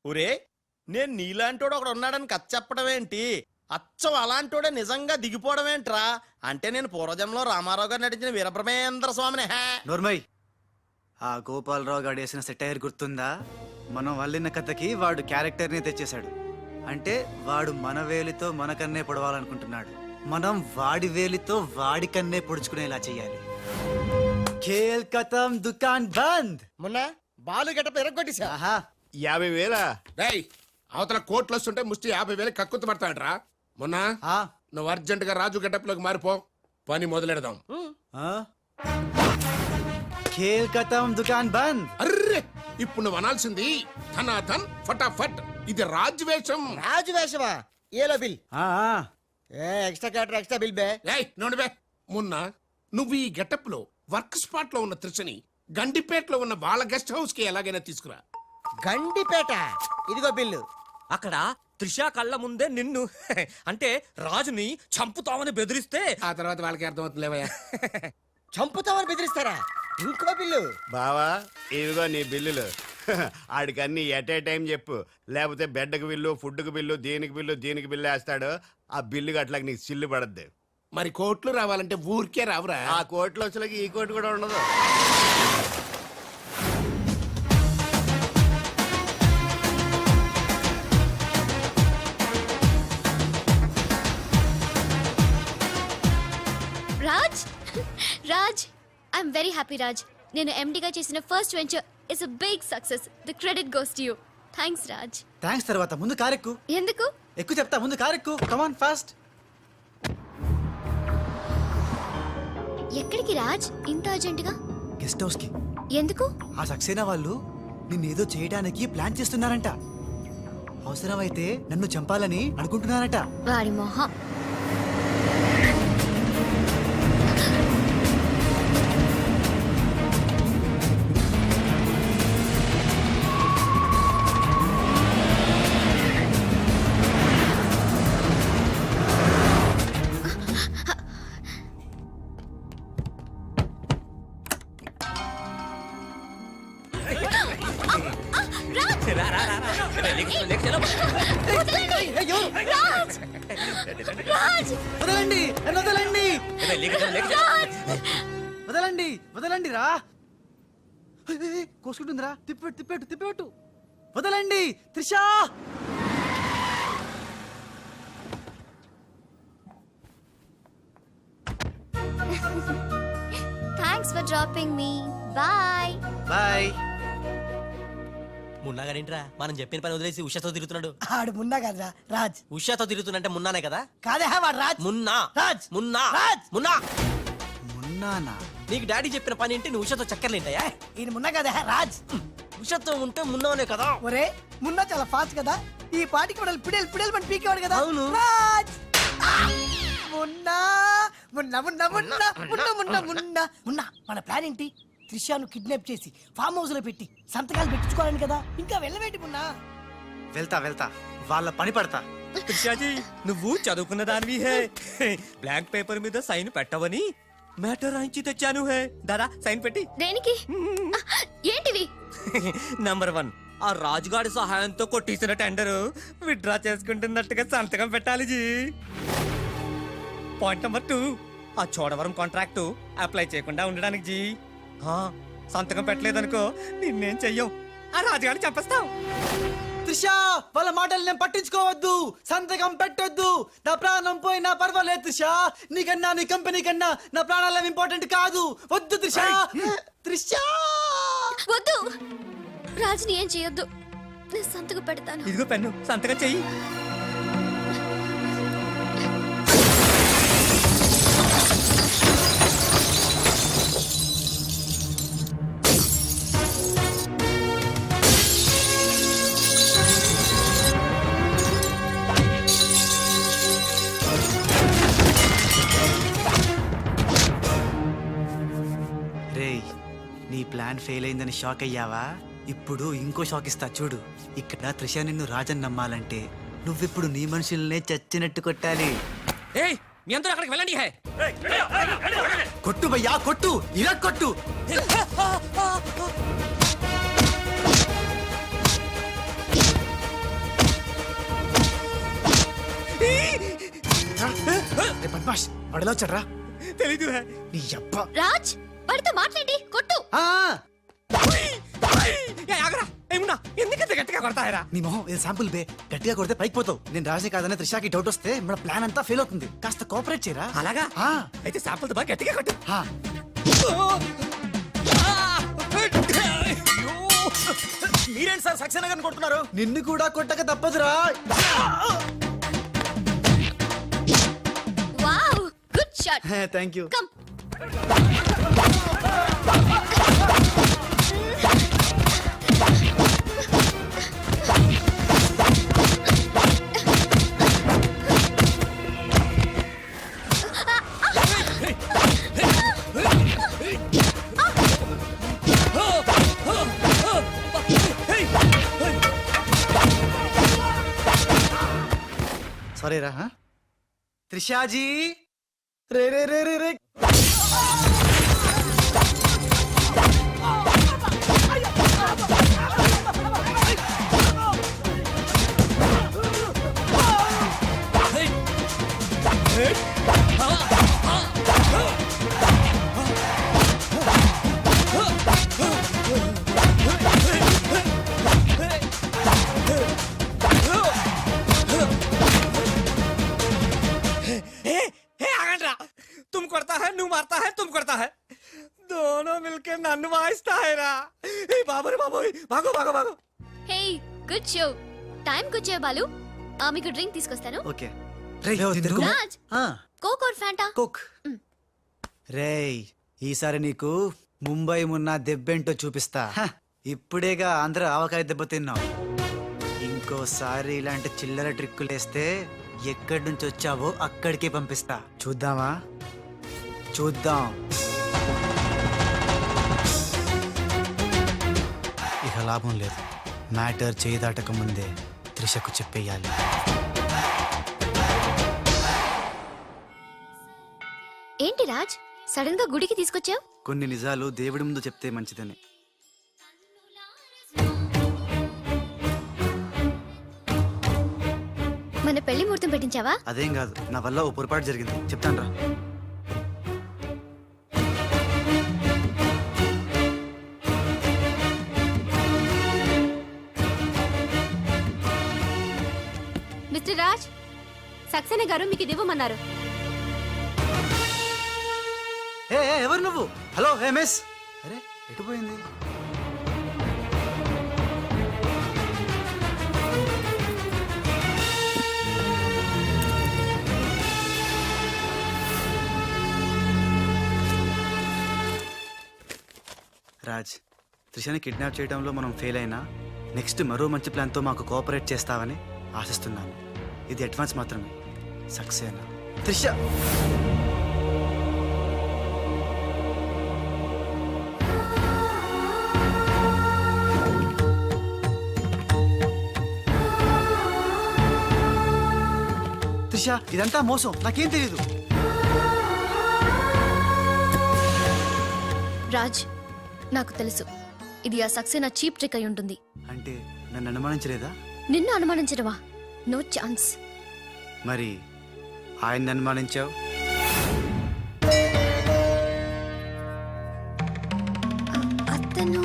ఒరే నేను నీలాంటోడు ఒకడు ఉన్నాడని కథ చెప్పడం ఏంటి, అచ్చం అలాంటోడే నిజంగా దిగిపోవడం ఏంట్రా అంటే నేను పూర్వజంలో రామారావు గారు నటించిన వీరబ్రహ్మేంద్ర స్వామిని. నోర్మయ్, ఆ గోపాలరావు గారు వేసిన సెటైర్ గుర్తుందా? మనం వల్లిన కథకి వాడు క్యారెక్టర్ని తెచ్చేశాడు. అంటే వాడు మన వేలితో మనకన్నే పొడవాలనుకుంటున్నాడు. మనం వాడి వేలితో వాడి కన్నే పొడుచుకునేలా చెయ్యాలి. ఖేల్ ఖతం, దుకాన్ బంద్. మొన్న బాలు గెటప్ ఎరగొట్టేశా. 50,000 రేయ్, అవతల కోట్లు వస్తుంటే ముష్టి 50,000 కక్కుతు పడతాడరా. మొన్న నువ్వు అర్జెంట్ గా రాజు గెటప్ లోకి మారిపో, పని మొదలెడదాం. ఖేల్ ఖతం, దుకాన్ బంద్. అర్రే, ఇప్పుడు నువ్వు అనాల్సింది ధనాధన్ ఫటాఫట్. ఇది రాజు వేషం. రాజు వేషమా? ఏలో బిల్ ఎక్స్ట్రా క్యాటర్ ఎక్స్ట్రా బిల్ బే. ఏయ్ నోడు బే. మొన్న నువ్వు ఈ గెటప్ లో వర్క్ స్పాట్ లో ఉన్న త్రిషని గండిపేటలో ఉన్న వాళ్ళ గెస్ట్ హౌస్ కి ఎలాగైనా తీసుకురా. గండిపేట, ఇదిగో బిల్లు. అక్కడ త్రిష కళ్ళ ముందే నిన్ను అంటే రాజుని చంపుతామని బెదిరిస్తే ఆ తర్వాత వాళ్ళకి అర్థమవుతుందిలేవయ్యా. చంపుతామని బెదిరిస్తారా? ఇంకో బిల్లు. బావా ఇవిగో నీ బిల్లులు. ఆడికన్నీ ఎట్ ఏ టైం చెప్పు, లేకపోతే బెడ్కి బిల్లు, ఫుడ్కి బిల్లు, దీనికి బిల్లు వేస్తాడు. ఆ బిల్లు అట్లాకి నీకు సిల్లు పడద్దు. మరి కోట్లు రావాలంటే ఊరికే రావురా. ఆ కోట్లు వచ్చేలాకి ఈ కోటి కూడా ఉండదు. Raj, Raj, I'm very happy Raj. నేను ఎండిగా చేసిన first venture is a big success. The credit goes to you. Thanks Raj. Thanks తర్వాత ముందు కారెక్కు. ఎందుకు? ఎక్కువ చెప్తా, ముందు కారెక్కు. Come on fast. ఎక్కడికి రాజ్ ఇంత అర్జెంటుగా? గెస్ట్ హౌస్ కి. ఎందుకు? ఆ సక్సేనా వాళ్ళు నిన్నేదో చేయడానికి ప్లాన్ చేస్తున్నారంట. అవసరమైతే నన్ను చంపాలని అనుకుంటున్నారట. వాడి మొహం. వదలండి, వదలండి, వదలండి, వదలండి రా. కోసుకుంటుందిరా. తిప్పెట్టు, తిప్పెట్టు, తిప్పెట్టు. వదలండి Trisha. Thanks for dropping me. Bye bye. మున్నాగానేంట్రా మనం చెప్పిన పని వదిలేసి ఉషాతో తిరుగుతున్నాడు? ఆడు మున్నా కదరా రాజ్. ఉషాతో తిరుగుతున్నంటే మున్నానే కదా? కాదే వాడు రాజ్. మున్నా రాజ్. మున్నా రాజ్. మున్నా. మున్నానా? నీకు డాడీ చెప్పిన పని ఏంటి? నువ్వు ఉషాతో చక్కర్లేంటయా? ఈయన మున్నా కదే రాజ్. ఉషాతో ఉంటే మున్నానే కదా? ఒరే మున్నా చాలా ఫాస్ట్ కదా, ఈ పాటికి మనల్ని పిడేలు పిడేలు మన పీకేవాడు కదా. అవును. రాజ్. మున్నా మున్నా మున్నా మున్నా మున్నా మున్నా మున్నా మున్నా. మన ప్లాన్ ఏంటి? త్రిషాను కిడ్నాప్ చేసి ఫామ్ హౌస్ లో పెట్టి సంతకాలు పెట్టించుకోవాలని కదా. ఇంకా వెళ్ళవేంటి మున్నా? వెళ్తా వెళ్తా, వాళ్ళ పని పడతా. త్రిషాజీ నువ్వు చదువుకున్న దానివి హే. బ్లాంక్ పేపర్ మీద సైన్ పెట్టవని మ్యాటర్ రాయించి తెచ్చాను హే. దాదా సైన్ పెట్టి. దేనికి? ఏంటివి? నంబర్ 1, ఆ రాజుగాడి సహాయంతో కొట్టేసిన టెండర్ విత్డ్రా చేసుకుంటున్నట్టుగా సంతకం పెట్టాలి జీ. పాయింట్ నంబర్ 2, ఆ చోడవరం కాంట్రాక్ట్ అప్లై చేయకుండా ఉండడానికి జీ. సంతకం పెట్టలేదనుకో నిన్నేం చెయ్యం, ఆ రాజుగాడిని చంపేస్తాం. త్రిషా వాళ్ళ మాటలు నేను పట్టించుకోవద్దు, సంతకం పెట్టొద్దు. నా ప్రాణం పోయినా పర్వాలేదు త్రిషా. నీకన్నా నీ కంపెనీ కన్నా నా ప్రాణాలు ఇంపార్టెంట్ కాదు. వద్దు త్రిషా. త్రిషా వద్దు, రాజుని ఏం చేయొద్దు. నేను సంతకం పెడతాను. ఇదిగో పెన్ను, సంతకం చెయ్యి. నీ ప్లాన్ ఫెయిల్ అయిందని షాక్ అయ్యావా? ఇప్పుడు ఇంకో షాక్ ఇస్తా చూడు. ఇక్కడ త్రిష నిన్ను రాజన్ నమ్మాలంటే నువ్విప్పుడు నీ మనుషుల్నే చచ్చినట్టు కొట్టాలి. ఏయ్ మీ అందరూ అక్కడికి వెళ్ళండి. హే కొట్టు భయ్యా, కొట్టు, ఇలా కొట్టు. వాడిలో వచ్చాడ్రా తెలీదు నీ అబ్బా రాజ్ వాడితో మాట్లాడి కొట్టు. ఆ, ఎందుకంత గట్టిగా కొడతాయరా? నీ మొహం ఇది శాంపుల్ బే గట్టిగా కొడితే పైకి పోతావు. నేను రాజీ కాదనే త్రిషాకి డౌట్ వస్తే మన ప్లాన్ అంతా ఫెయిల్ అవుతుంది. కాస్త కోఆపరేట్ చేయరా. అలాగా ఆ, అయితే శాంపుల్ బాగా గట్టిగా కొట్టు. ఆ. మీరేంటి సార్ సక్సేనా గారిని కొడుతున్నారు? నిన్ను కూడా కొట్టక తప్పదురా. Wow good shot. Thank you. Come. Sorry రా. త్రిషాజీ రే రే రే రే రే. तुम करता है नू मारता है तुम करता है दोनों मिलके नन्नु वाइस्ता है रा. ए बाबू रे बाबू भागो भागो भागो. Hey good show. టైం వచ్చే బాలు. మీకు డ్రింక్ తీసుకొస్తాను. ఓకే రేయ్ తిరుగు. రాజ్ ఆ, కోక్ ఆర్ ఫ్యాంటా? కుక్. రేయ్ ఈసారి నీకు ముంబై మున్న దెబ్బేంటో చూపిస్తా. ఇప్పుడేగా ఆంధ్ర ఆవకాయ దెబ్బ తిన్నావు. ఇంకోసారి ఇలాంటి చిల్లర ట్రిక్కులేస్తే ఎక్కడి నుంచి వచ్చావో అక్కడికే పంపిస్తా. చూద్దామా? చూద్దాం. ఇక లాభం లేదు. మ్యాటర్ చేయి దాటక ముందే త్రిషకు చెప్పేయాలి. ఏంటి రాజ్ సడన్ గా గుడికి తీసుకొచ్చావు? కొన్ని నిజాలు దేవుడి ముందు చెప్తే మంచిదని. మన పెళ్లి ముహూర్తం పెట్టించావా? అదేం కాదు, నా వల్ల ఓ పొరపాటు జరిగింది. చెప్తాను రా. మిస్టర్ రాజ్ సక్సేనా గారు మీకు ఇది ఇవ్వమన్నారు. ఏ ఏ, ఎవరు నువ్వు? Hello hey miss. అరే ఎటు పోయింది? రాజ్, త్రిషని కిడ్నాప్ చేయడంలో మనం ఫెయిల్ అయినా నెక్స్ట్ మరో మంచి ప్లాన్తో మాకు కోఆపరేట్ చేస్తావని ఆశిస్తున్నాను. ఇది అడ్వాన్స్ మాత్రమే. సక్సేనా త్రిష. త్రిష ఇదంతా మోసం, నాకేం తెలీదు. రాజ్ నాకు తెలుసు ఇది ఆ సక్సేనా చీప్ ట్రిక్ అయి ఉంటుంది. అంటే నన్ను అనుమానించలేదా? నిన్ను అనుమానించడమా? No chance. మరి ఆయన్ని అనుమానించావు. అతను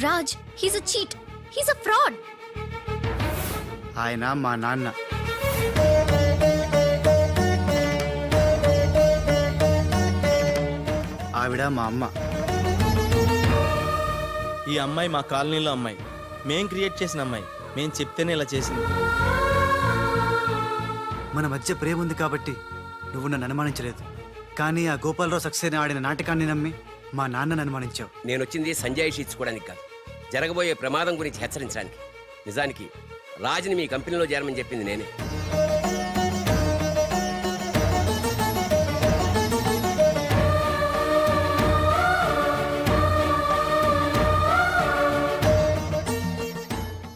Raj he's a cheat, he's a fraud. ఆయన మా నాన్న. ఆవిడ మా అమ్మ. ఈ అమ్మాయి మా కాలనీలో అమ్మాయి. మేం క్రియేట్ చేసిన అమ్మాయి. మేం చెప్తేనే ఇలా చేసింది. మన మధ్య ప్రేమ ఉంది కాబట్టి నువ్వు నన్ను అనుమానించలేదు. కానీ ఆ గోపాలరావు సక్సేనా ఆడిన నాటకాన్ని నమ్మి మా నాన్నను అనుమానించావు. నేను వచ్చింది సంజాయిషి ఇచ్చుకోవడానికి కాదు, జరగబోయే ప్రమాదం గురించి హెచ్చరించడానికి. నిజానికి రాజుని మీ కంపెనీలో చేరమని చెప్పింది నేనే.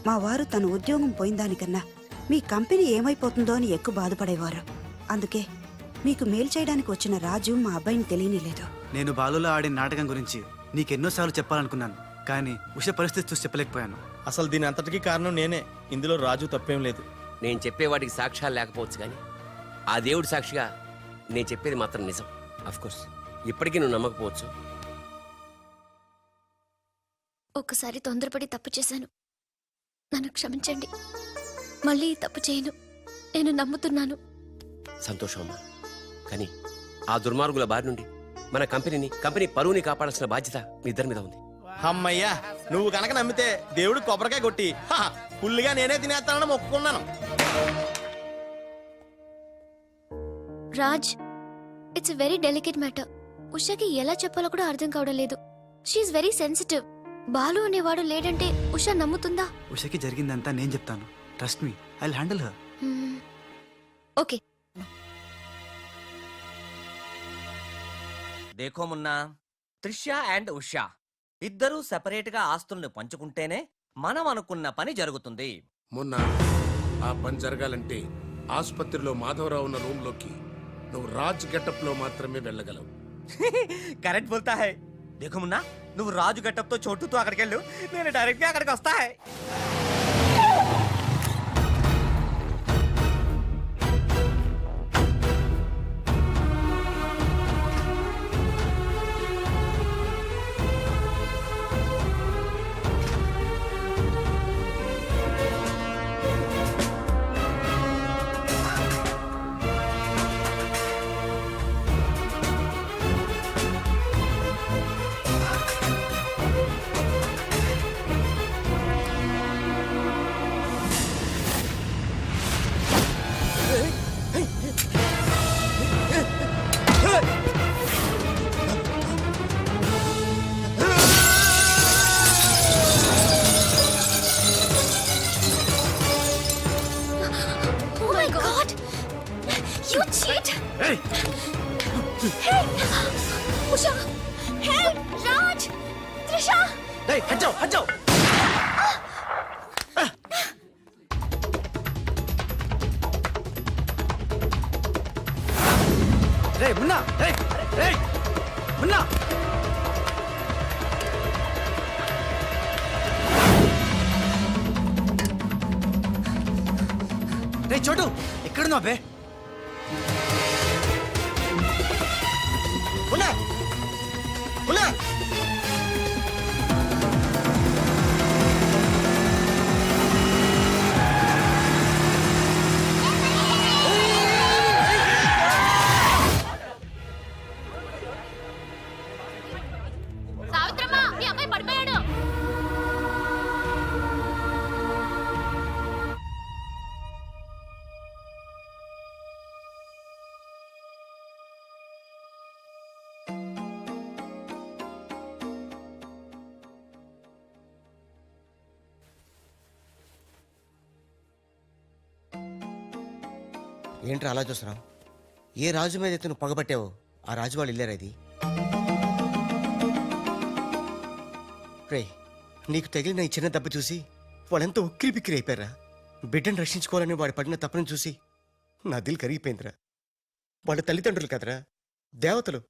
మా వారు తన ఉద్యోగం పోయిందానికన్నా మీ కంపెనీ ఏమైపోతుందో అని ఎక్కువ బాధపడేవారు. అందుకే మీకు మేలు చేయడానికి వచ్చిన రాజు మా అబ్బాయిని తెలియనిలేదు. నేను బాలులో ఆడిన నాటకం గురించి నీకెన్నోసార్లు చెప్పాలనుకున్నాను, కానీ ఉష పరిస్థితి చూసి చెప్పలేకపోయాను. అసలు దీని అంతటికీ కారణం నేనే. ఇందులో రాజు తప్పేం లేదు. నేను చెప్పేవాడికి సాక్ష్యాలు లేకపోవచ్చు కానీ ఆ దేవుడి సాక్షిగా నేను చెప్పేది మాత్రం నిజం. అఫ్ కోర్స్ ఇప్పటికీ నువ్వు నమ్మకపోవచ్చు. ఒక్కసారి తొందరపడి తప్పు చేశాను, నన్ను క్షమించండి. మళ్ళీ ఈ తప్పు చేయను, నేను నమ్ముతున్నాను. సంతోషం అమ్మా. కానీ ఆ దుర్మార్గుల బారి నుండి మన కంపెనీ పరువుని కాపాడాల్సిన బాధ్యత మీ ఇద్దరి మీద ఉంది. అమ్మయ్యా, నువ్వు కనుక నమ్మితే దేవుడు కొబ్బరికాయ కొట్టి ఫుల్గా నేనే తినేస్తానని మొక్కుకున్నాను. Raj, it's very delicate matter. ఉషాకి ఎలా చెప్పాలో కూడా అర్థం కావడం లేదు. She very sensitive. బాలు అనేవాడు లేడంటే ఉషా నమ్ముతుందా? ఉషకి జరిగిందంతా నేను చెప్తాను. Trust me, I will handle her. Okay. దేఖో మున్నా, త్రిష అండ్ ఉషా ఇద్దరూ సెపరేట్ గా ఆస్తుల్ని పంచుకుంటేనే మనం అనుకున్న పని జరుగుతుంది. మొన్న ఆ పని జరగాలంటే ఆసుపత్రిలో మాధవరావు ఉన్న రూమ్ లోకి నువ్వు రాజ్ గెటప్ లో మాత్రమే వెళ్ళగలవు. కరెక్ట్ బోల్తా హై. దేఖో మున్నా, నువ్వు రాజు గెటప్ తో చోటుతో అక్కడికి వెళ్ళు, నేను డైరెక్ట్ గా అక్కడికి వస్తా high. Oh my God! You cheat! Hey! Usha! Help! Raj! Trisha! హజ్జో రే మున్నా, రే మున్నా. రే చోటు, ఎక్కడున్నావు బే? మున్నా, మున్నా. సావిత్రమ్మ, మీ అమ్మాయి పడిపోయాడు. ఏంట్రా అలా చూస్తున్నావు? ఏ రాజు మీద అయితే నువ్వు పగబట్టావో ఆ రాజు వాళ్ళు ఇల్లారా ఇది? రే, నీకు తగిలిన ఈ చిన్న దెబ్బ చూసి వాళ్ళెంత ఉక్కిరి బిక్కిరి అయిపోయారా. బిడ్డను రక్షించుకోవాలని వాడు పడిన తప్పును చూసి నా దిల్ కరిగిపోయిందిరా. వాళ్ళ తల్లిదండ్రులు కదరా, దేవతలు.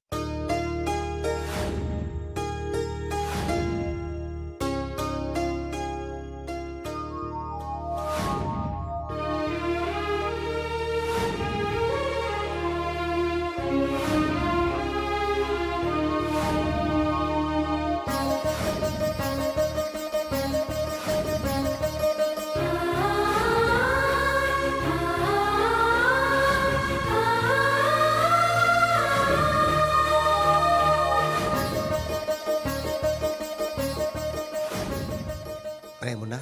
రేమున్నా,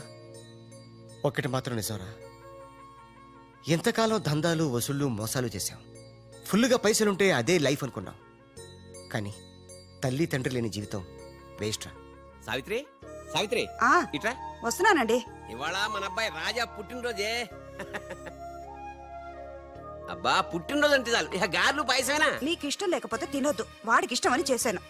ఒక్కటి మాత్రం నిజంరా, ఎంతకాలం దందాలు వసూళ్ళు మోసాలు చేశాం. ఫుల్గా పైసలుంటే అదే లైఫ్ అనుకున్నాం. కానీ తల్లి తండ్రి లేని జీవితం వేస్ట్ రా. సావిత్రి, సావిత్రి ఆ ఇట్రా. వస్తున్నానండి. ఇవాళ మన అబ్బాయి రాజా పుట్టినరోజే. అబ్బా, పుట్టినరోజు అంటే చాలు ఇక గార్లు పాయసమేనా? నీకు ఇష్టం లేకపోతే తినొద్దు, వాడికి ఇష్టం అని చేశాను.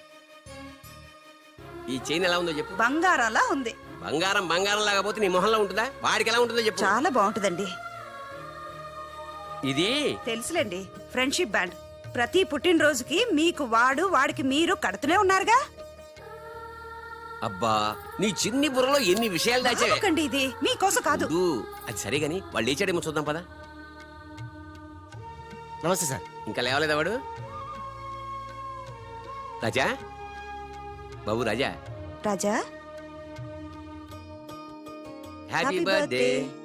ఈ చైన్ ఎలా ఉందో చెప్పు. బంగారంలా ఉంది. బంగారం బంగారం లాగా పోతే నీ మొహంలో ఉంటుందా? వాడికి ఎలా ఉంటుందో చెప్పు. చాలా బాగుంటుందండి. ఇది తెలుసులేండి, ఫ్రెండ్షిప్ బ్యాండ్. ప్రతి పుట్టినరోజుకి మీకు వాడు, వాడికి మీరు కడుతూనే ఉన్నారుగా. అబ్బా, నీ చిన్ని బుర్రలో ఎన్ని విషయాలు దాచావే. బాగుందండి, ఇది మీకోసం కాదు. వద్దు, అది సరే గాని వాళ్ళు లేచాడేమో చూద్దాం పదా. నమస్తే సార్. ఇంకా లేవలేదా వాడు? రాజా బాబు రాజా, రాజా హ్యాపీ Happy బర్త్డే. birthday.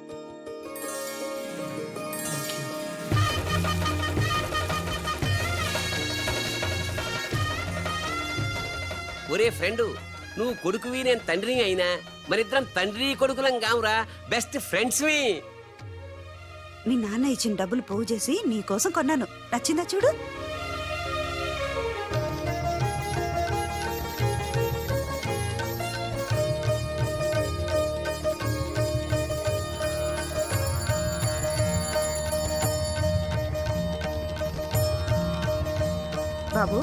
ఒరే ఫ్రెండ్, నువ్వు కొడుకువి నేను తండ్రిని అయినా మరిద్దరం తండ్రి కొడుకులం కావురా, బెస్ట్ ఫ్రెండ్స్. మీ నాన్న ఇచ్చిన డబ్బులు పోగు చేసి నీకోసం కొన్నాను. నచ్చిందా చూడు. బాబు,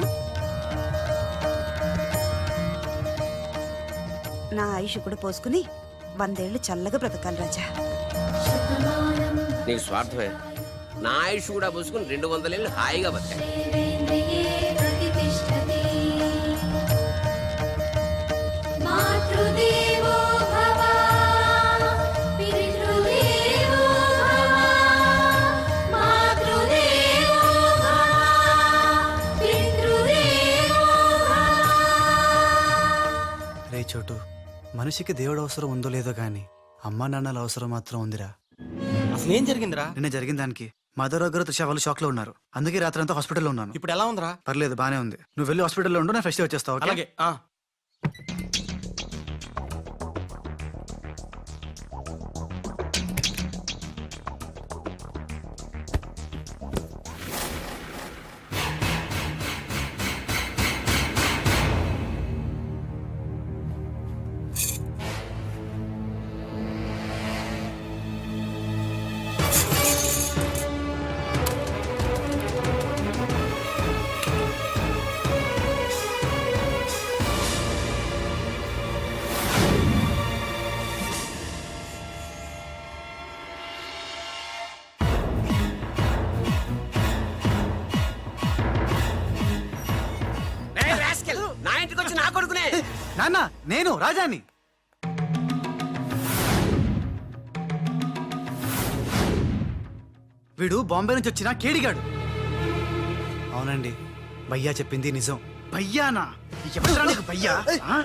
నా ఆయుష్ కూడా పోసుకుని 100 ఏళ్ళు చల్లగా బ్రతకాలి రాజా. నీకు స్వార్థమే. నా ఆయుష్ కూడా పూసుకుని 200 ఏళ్ళు హాయిగా బతికా. రే చోటు, మనిషికి దేవుడు అవసరం ఉందో లేదో గాని అమ్మా నాన్నల అవసరం మాత్రం ఉందిరా. అసలు ఏం జరిగిందిరా? నిన్న జరిగిన దానికి మదర్ దగ్గర త్రిష వాళ్ళు షాక్ లో ఉన్నారు. అందుకే రాత్రంతా హాస్పిటల్లో ఉన్నాను. ఇప్పుడు ఎలా ఉందిరా? పర్లేదు, బానే ఉంది. నువ్వు వెళ్ళి హాస్పిటల్లో ఉండు, నేను ఫ్రెష్ వచ్చేస్తావు. ఓకే? అలాగే. ఏయ్ rascal, నా ఇంటికి వచ్చి నా కొడుకునే. నాన్న, నేను రాజాని. వీడు బాంబే నుంచి వచ్చిన కేడిగాడు. అవునండి, భయ్యా చెప్పింది నిజం. భయ్యానా? ఎవరురా నీకు భయ్యా? ఆ?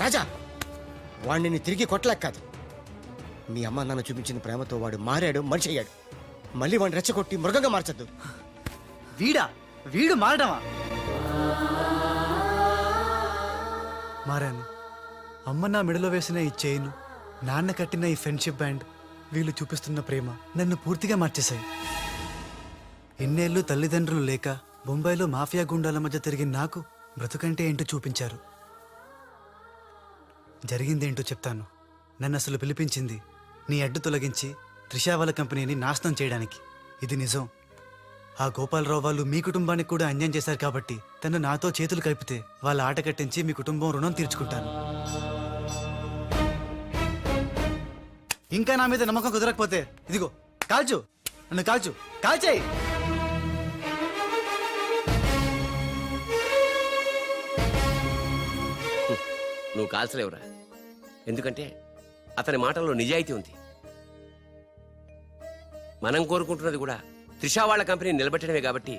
రాజా, వాడిని తిరిగి కొట్టలేక కాదు. మీ అమ్మ నాన్న చూపించిన ప్రేమతో వాడు మారాడు, మనిషి అయ్యాడు. మళ్ళీ వాడిని రెచ్చగొట్టి మృగంగా మార్చద్దు. వీడు మారడమా? మారాను. అమ్మ నా మెడలో వేసిన ఈ చైన్, నాన్న కట్టిన ఈ ఫ్రెండ్షిప్ బ్యాండ్, వీళ్ళు చూపిస్తున్న ప్రేమ నన్ను పూర్తిగా మార్చేశాయి. ఇన్నేళ్ళు తల్లిదండ్రులు లేక బొంబాయిలో మాఫియా గుండాల మధ్య తిరిగి నాకు బ్రతుకంటే ఏంటో చూపించారు. జరిగిందేంటో చెప్తాను. నన్ను అసలు పిలిపించింది నీ అడ్డు తొలగించి త్రిషా వాళ్ళ కంపెనీని నాశనం చేయడానికి. ఇది నిజం. ఆ గోపాలరావు వాళ్ళు మీ కుటుంబానికి కూడా అన్యాయం చేశారు కాబట్టి తను నాతో చేతులు కలిపితే వాళ్ళ ఆట కట్టించి మీ కుటుంబం రుణం తీర్చుకుంటాను. ఇంకా నా మీద నమ్మకం కుదరకపోతే ఇదిగో కాల్చు, నన్ను కాల్చు, కాల్చేయి. నువ్వు కాల్చలేవురా, ఎందుకంటే అతని మాటల్లో నిజాయితీ ఉంది. మనం కోరుకుంటున్నది కూడా త్రిషా వాళ్ళ కంపెనీ నిలబెట్టడమే కాబట్టి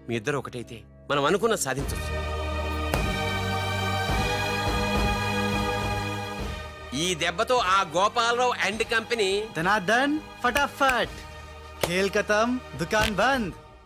మీ ఇద్దరు ఒకటైతే మనం అనుకున్న సాధించవచ్చు. ఈ దెబ్బతో ఆ గోపాలరావు అండ్ కంపెనీ ధనార్దన్, ఫటాఫట్, ఖేల్ ఖతం, దుకాన్ బంద్.